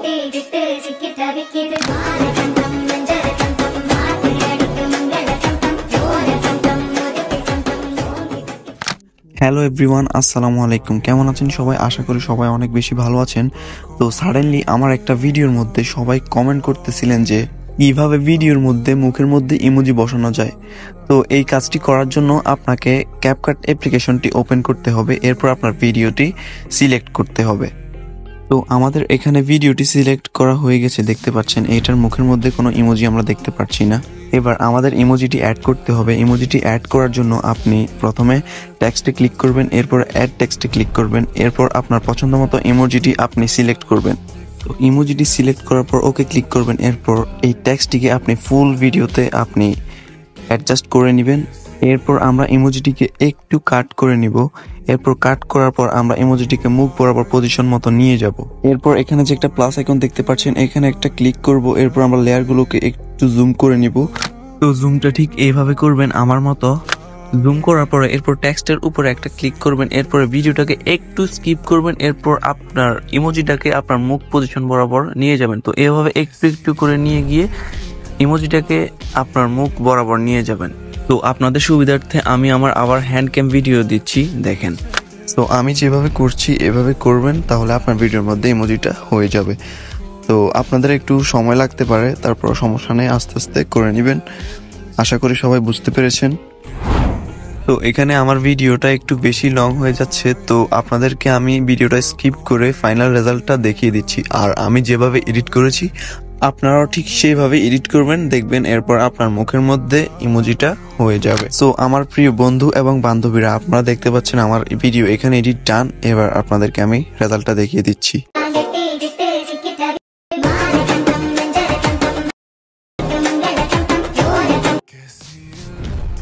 Hello everyone, আসসালামু আলাইকুম। কেমন আছেন সবাই? আশা করি সবাই অনেক বেশি ভালো আছেন। তো সাডেনলি আমার একটা ভিডিওর মধ্যে সবাই কমেন্ট করতেছিলেন যে কিভাবে ভিডিওর মধ্যে মুখের মধ্যে ইমোজি বসানো যায়। তো এই কাজটি করার জন্য আপনাকে ক্যাপকাট অ্যাপ্লিকেশনটি ওপেন করতে হবে, এরপর আপনার ভিডিওটি সিলেক্ট করতে হবে। তো আমাদের এখানে ভিডিওটি সিলেক্ট করা হয়ে গেছে, দেখতে পাচ্ছেন এটার মুখের মধ্যে কোনো ইমোজি আমরা দেখতে পাচ্ছি না। এবার আমাদের ইমোজিটি অ্যাড করতে হবে। ইমোজিটি অ্যাড করার জন্য আপনি প্রথমে টেক্সটে ক্লিক করবেন, এরপর অ্যাড টেক্সটে ক্লিক করবেন, এরপর আপনার পছন্দ মতো ইমোজিটি আপনি সিলেক্ট করবেন। তো ইমোজিটি সিলেক্ট করার পর ওকে ক্লিক করবেন। এরপর এই টেক্সটটিকে আপনি ফুল ভিডিওতে আপনি অ্যাডজাস্ট করে নেবেন। এরপর আমরা ইমোজিটিকে একটু কাট করে নিব। এরপর কাট করার পর আমরা ইমোজিটিকে মুখ বরাবর পজিশন মতো নিয়ে যাব। এরপর এখানে যে একটা প্লাস আইকন দেখতে পাচ্ছেন, এখানে একটা ক্লিক করব। এরপর আমরা লেয়ারগুলোকে একটু জুম করে নিব। তো জুমটা ঠিক এইভাবে করবেন আমার মতো। জুম করার পরে এরপর টেক্সটের উপরে একটা ক্লিক করবেন, এরপরে ভিডিওটাকে একটু স্কিপ করবেন, এরপর আপনার ইমোজিটাকে আপনার মুখ পজিশন বরাবর নিয়ে যাবেন। তো এভাবে একটু একটু করে নিয়ে গিয়ে ইমোজিটাকে আপনার মুখ বরাবর নিয়ে যাবেন। তো আপনাদের সুবিধার্থে আমি আমার আবার হ্যান্ড ক্যাম ভিডিও দিচ্ছি, দেখেন। তো আমি যেভাবে করছি এভাবে করবেন, তাহলে আপনার ভিডিওর মধ্যে ইমোজিটা হয়ে যাবে। তো আপনাদের একটু সময় লাগতে পারে, তারপর সমস্যা নেই, আস্তে আস্তে করে নেবেন। আশা করি সবাই বুঝতে পেরেছেন। তো এখানে আমার ভিডিওটা একটু বেশি লং হয়ে যাচ্ছে, তো আপনাদেরকে আমি ভিডিওটা স্কিপ করে ফাইনাল রেজাল্টটা দেখিয়ে দিচ্ছি। আর আমি যেভাবে এডিট করেছি আপনারাও ঠিক সেইভাবে এডিট করবেন, দেখবেন এরপর আপনার মুখের মধ্যে ইমোজিটা হয়ে যাবে। সো আমার প্রিয় বন্ধু এবং বান্ধবীরা, আপনারা দেখতে পাচ্ছেন আমার ভিডিও এখানে এডিট ডান। এবার আপনাদেরকে আমি রেজাল্টটা দেখিয়ে দিচ্ছি।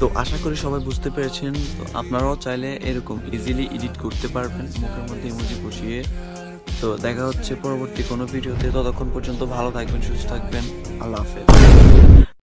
তো আশা করি সবাই বুঝতে পেরেছেন। তো আপনারাও চাইলে এরকম ইজিলি এডিট করতে পারবেন মুখের মধ্যে ইমোজি বসিয়ে। তো দেখা হচ্ছে পরবর্তী কোনো ভিডিওতে। ততক্ষণ পর্যন্ত ভালো থাকবেন, সুস্থ থাকবেন। আল্লাহ হাফেজ।